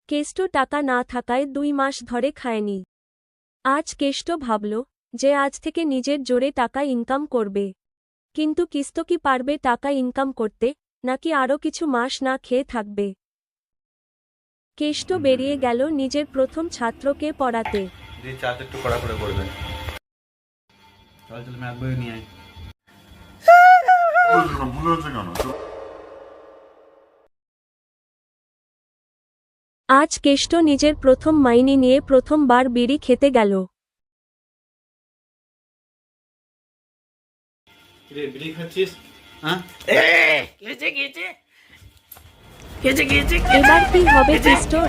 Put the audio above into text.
কেষ্ট টাকা না থাকায় 2 মাস ধরে খায়নি। আজ কেষ্ট ভাবল যে আজ থেকে নিজের জোরে টাকা ইনকাম করবে। কিন্তু কিস্ত কি পারবে টাকা ইনকাম করতে, নাকি আরও কিছু মাস না খেয়ে থাকবে? কেষ্ট বেরিয়ে গেল নিজের প্রথম ছাত্রকে পড়াতে। একটু কড়া করে করবেন। চল চল ম্যাথ বই নিয়ে আয়। ভুলে হচ্ছে কেন? আজ কেষ্ট নিজের প্রথম মাইনে নিয়ে প্রথমবার বিড়ি খেতে গেল। রে বিড়ি খাচ্ছিস? হ্যাঁ এবার কি হবে কেষ্টর?